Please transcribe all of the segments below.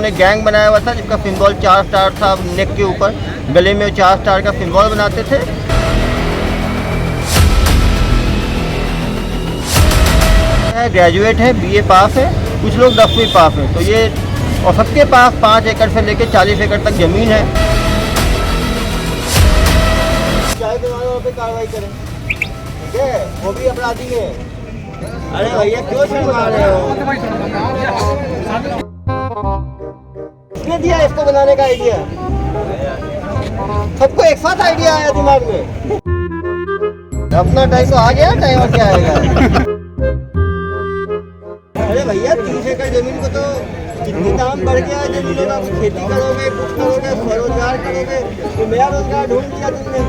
इन्होंने गैंग बनाया हुआ था जिसका सिंबल 4 स्टार था नेक के ऊपर, गले में 4 स्टार का सिंबल बनाते थे। ग्रेजुएट है, बीए पास है, कुछ लोग 10वीं पास है। तो ये और सबके पास 5 एकड़ से लेकर 40 एकड़ तक जमीन है। पे कार्रवाई करें, ठीक है, वो भी अपराधी है। अरे भैया क्यों शर्मा रहे हो? किसने दिया इसको बनाने का आइडिया? सबको एक साथ आइडिया आया दिमाग में। अपना टाइम तो आ गया, टाइम और क्या आएगा? अरे भैया 30 एकड़ जमीन को तो जितनी दाम बढ़ गया जमीनों का, खेती करोगे, कुछ करोगे, स्वरोजगार करोगे, तो नया रोजगार ढूंढ लिया तुमने।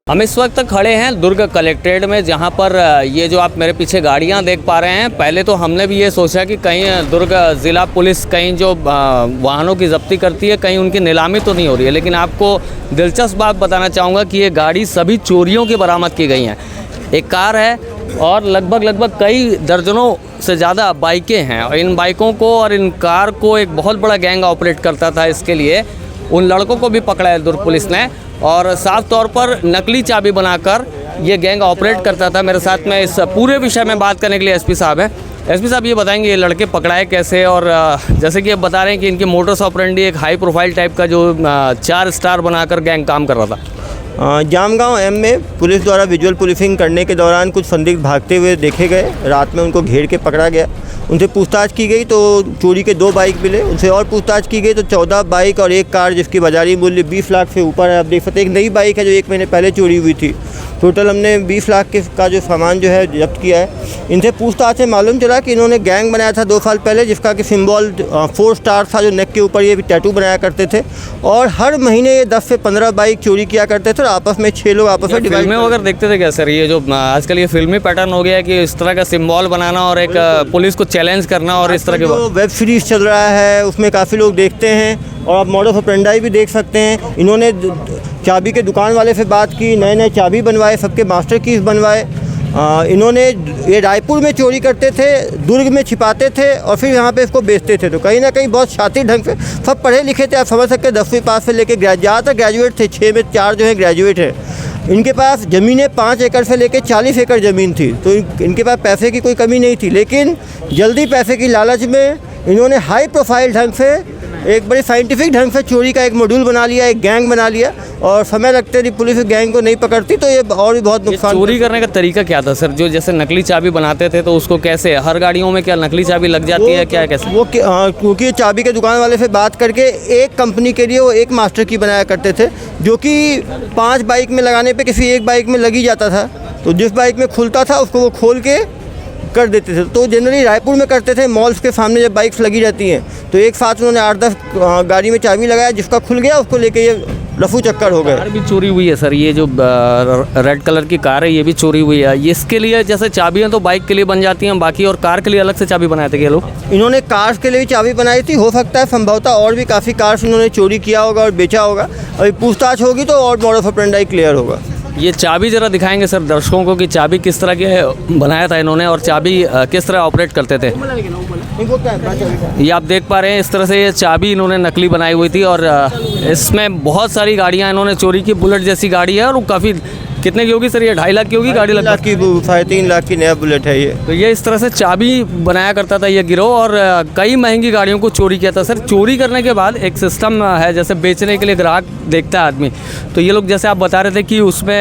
हम इस वक्त खड़े हैं दुर्ग कलेक्ट्रेट में, जहां पर ये जो आप मेरे पीछे गाड़ियां देख पा रहे हैं, पहले तो हमने भी ये सोचा कि कहीं दुर्ग ज़िला पुलिस कहीं जो वाहनों की ज़ब्ती करती है कहीं उनकी नीलामी तो नहीं हो रही है। लेकिन आपको दिलचस्प बात बताना चाहूँगा कि ये गाड़ी सभी चोरियों की बरामद की गई हैं। एक कार है और लगभग कई दर्जनों से ज़्यादा बाइकें हैं, और इन बाइकों को और इन कार को एक बहुत बड़ा गैंग ऑपरेट करता था। इसके लिए उन लड़कों को भी पकड़ा है दुर्ग पुलिस ने, और साफ तौर पर नकली चाबी बनाकर ये गैंग ऑपरेट करता था। मेरे साथ में इस पूरे विषय में बात करने के लिए एसपी साहब हैं। एसपी साहब ये बताएंगे ये लड़के पकड़ाए कैसे, और जैसे कि आप बता रहे हैं कि इनके मोटर्स ऑपरेंडी एक हाई प्रोफाइल टाइप का जो 4 स्टार बनाकर गैंग काम कर रहा था। जामगांव एम में पुलिस द्वारा विजुअल पुलिसिंग करने के दौरान कुछ संदिग्ध भागते हुए देखे गए। रात में उनको घेर के पकड़ा गया, उनसे पूछताछ की गई तो चोरी के 2 बाइक मिले। उनसे और पूछताछ की गई तो 14 बाइक और एक कार जिसकी बाजारी मूल्य 20 लाख से ऊपर है। आप देख सकते हैं एक नई बाइक है जो 1 महीने पहले चोरी हुई थी। टोटल हमने 20 लाख का जो सामान जो है जब्त किया है। इनसे पूछताछ से मालूम चला कि इन्होंने गैंग बनाया था 2 साल पहले, जिसका कि सिंबल 4 स्टार था, जो नेक के ऊपर ये भी टैटू बनाया करते थे। और हर महीने ये 10 से 15 बाइक चोरी किया करते थे और आपस में 6 लोग आपस में डिवाइड में अगर देखते थे क्या सर, ये जो आजकल ये फिल्मी पैटर्न हो गया है कि इस तरह का सिंबल बनाना और एक पुलिस को चैलेंज करना, और इस तरह के जो वेब सीरीज़ चल रहा है उसमें काफ़ी लोग देखते हैं, और आप मॉडल ऑपरेंडी भी देख सकते हैं। इन्होंने चाबी के दुकान वाले से बात की, नए चाबी बनवाए, सबके मास्टर कीज बनवाए। इन्होंने ये रायपुर में चोरी करते थे, दुर्ग में छिपाते थे और फिर यहाँ पे इसको बेचते थे। तो कहीं ना कहीं बहुत शातिर ढंग से सब पढ़े लिखे थे, आप समझ सकते हैं। 10वीं पास से लेकर ज़्यादातर ग्रेजुएट थे, 6 में 4 जो है ग्रेजुएट है। इनके पास ज़मीनें 5 एकड़ से लेकर 40 एकड़ ज़मीन थी, तो इनके पास पैसे की कोई कमी नहीं थी। लेकिन जल्दी पैसे की लालच में इन्होंने हाई प्रोफाइल ढंग से एक बड़ी साइंटिफिक ढंग से चोरी का एक मॉड्यूल बना लिया, एक गैंग बना लिया, और समय लगते यदि पुलिस गैंग को नहीं पकड़ती तो ये और भी बहुत नुकसान। चोरी करने का तरीका क्या था सर? जो जैसे नकली चाबी बनाते थे तो उसको कैसे, हर गाड़ियों में क्या नकली चाबी लग जाती है क्या, कैसे? वो क्योंकि चाबी के दुकान वाले से बात करके एक कंपनी के लिए वो एक मास्टर की बनाया करते थे, जो कि 5 बाइक में लगाने पर किसी एक बाइक में लगी जाता था। तो जिस बाइक में खुलता था उसको वो खोल के कर देते थे। तो जनरली रायपुर में करते थे, मॉल्स के सामने जब बाइक्स लगी रहती हैं तो एक साथ उन्होंने 8-10 गाड़ी में चाबी लगाया, जिसका खुल गया उसको लेके ये रफू चक्कर हो गए। कार भी चोरी हुई है सर, ये जो रेड कलर की कार है ये भी चोरी हुई है। इसके लिए जैसे चाबियाँ तो बाइक के लिए बन जाती हैं बाकी, और कार के लिए अलग से चाबी बनाए थे ये लोग? इन्होंने कार्स के लिए भी चाबी बनाई थी, हो सकता है संभवतः और भी काफ़ी कार्स इन्होंने चोरी किया होगा और बेचा होगा। अभी पूछताछ होगी तो और मॉडल ऑपरेंडी क्लियर होगा। ये चाबी ज़रा दिखाएंगे सर दर्शकों को कि चाबी किस तरह के बनाया था इन्होंने, और चाबी किस तरह ऑपरेट करते थे। ये आप देख पा रहे हैं इस तरह से ये चाबी इन्होंने नकली बनाई हुई थी, और इसमें बहुत सारी गाड़ियां इन्होंने चोरी की। बुलेट जैसी गाड़ी है, और वो काफ़ी कितने की होगी सर? ये 2.5 लाख की होगी गाड़ी? 3 लाख की, 3.5 लाख की नया बुलेट है ये। तो ये इस तरह से चाबी बनाया करता था ये गिरोह, और कई महंगी गाड़ियों को चोरी किया था। सर चोरी करने के बाद एक सिस्टम है, जैसे बेचने के लिए ग्राहक देखता है आदमी, तो ये लोग जैसे आप बता रहे थे कि उसमें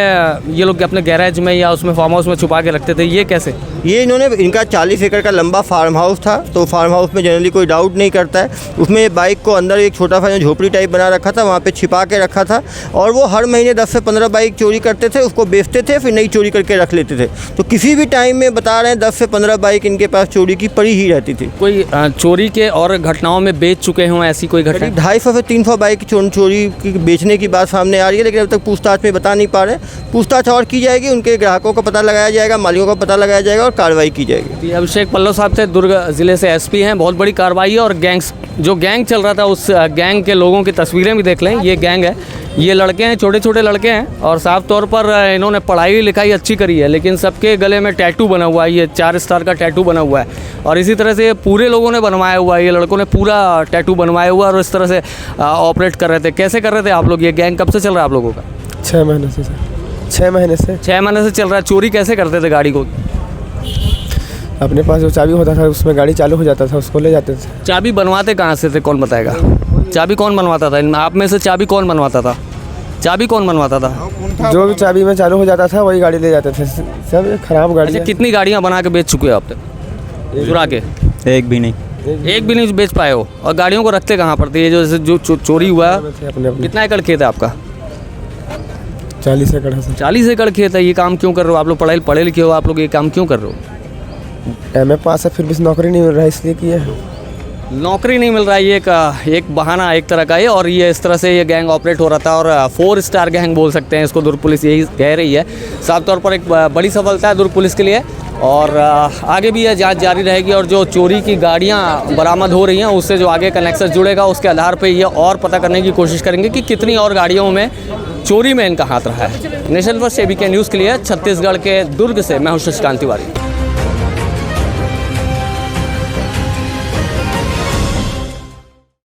ये लोग अपने गैरेज में या उसमें फार्म हाउस में छुपा के रखते थे, ये कैसे? ये इनका 40 एकड़ का लंबा फार्म हाउस था, तो फार्म हाउस में जनरली कोई डाउट नहीं करता है। उसमें बाइक को अंदर एक छोटा सा झोपड़ी टाइप बना रखा था, वहाँ पे छिपा के रखा था, और वो हर महीने 10 से 15 बाइक चोरी करते थे, उसको बेचते थे, फिर नई चोरी करके रख लेते थे। तो किसी भी टाइम में बता रहे हैं 10 से 15 बाइक इनके पास चोरी की पड़ी ही रहती थी। कोई चोरी के और घटनाओं में बेच चुके हों ऐसी कोई घटना? 250 से 300 बाइक चोरी की बेचने की बात सामने आ रही है, लेकिन अब तक पूछताछ में बता नहीं पा रहे। पूछताछ और की जाएगी, उनके ग्राहकों का पता लगाया जाएगा, मालिकों का पता लगाया जाएगा और कार्रवाई की जाएगी। अभिषेक पल्लव साहब थे, दुर्ग ज़िले से एसपी हैं। बहुत बड़ी कार्रवाई है, और जो गैंग चल रहा था उस गैंग के लोगों की तस्वीरें भी देख लें। ये गैंग है, ये लड़के हैं, छोटे छोटे लड़के हैं, और साफ तौर पर इन्होंने पढ़ाई लिखाई अच्छी करी है, लेकिन सबके गले में टैटू बना हुआ है, ये 4 स्टार का टैटू बना हुआ है। और इसी तरह से पूरे लोगों ने बनवाया हुआ है, ये लड़कों ने पूरा टैटू बनवाया हुआ है और इस तरह से ऑपरेट कर रहे थे। कैसे कर रहे थे आप लोग? ये गैंग कब से चल रहा है आप लोगों का? 6 महीने से सर, 6 महीने से। 6 महीने से चल रहा है। चोरी कैसे करते थे गाड़ी को? अपने पास जो चाबी होता था उसमें गाड़ी चालू हो जाता था, उसको ले जाते थे। चाबी बनवाते कहाँ से थे, कौन बताएगा? चाबी कौन बनवाता था? इनमें आप में से चाबी कौन बनवाता था? चाबी कौन बनवाता था? जो भी चाबी में चालू हो जाता था वही गाड़ी ले जाते थे। सब खराब गाड़ी अच्छा, है। कितनी गाड़ियाँ बना के बेच चुके हो आप तक चुरा के? एक भी नहीं। एक भी नहीं बेच पाए हो। और गाड़ियों को रखते कहाँ पर थे? ये जो चोरी हुआ, अपने अपने कितना एकड़ खेत है आपका? 40 एकड़ है सर। 40 एकड़ खेत है। ये काम क्यों कर रहे हो आप लोग? पढ़े लिखे हो आप लोग, ये काम क्यों कर रहे हो? MA पास है, फिर भी नौकरी नहीं मिल रहा है, इसलिए किया है। नौकरी नहीं मिल रहा है, ये एक बहाना एक तरह का है। और ये इस तरह से ये गैंग ऑपरेट हो रहा था। और 4 स्टार गैंग बोल सकते हैं इसको, दुर्ग पुलिस यही कह रही है। साफ तौर पर एक बड़ी सफलता है दुर्ग पुलिस के लिए। और आगे भी यह जांच जारी रहेगी। और जो चोरी की गाड़ियां बरामद हो रही हैं, उससे जो आगे कनेक्शन जुड़ेगा, उसके आधार पर ये और पता करने की कोशिश करेंगे कि कितनी और गाड़ियों में चोरी में इनका हाथ रहा है। नेशनल फर्स्ट ABK न्यूज़ के लिए छत्तीसगढ़ के दुर्ग से मैं हूं शशिकांत तिवारी।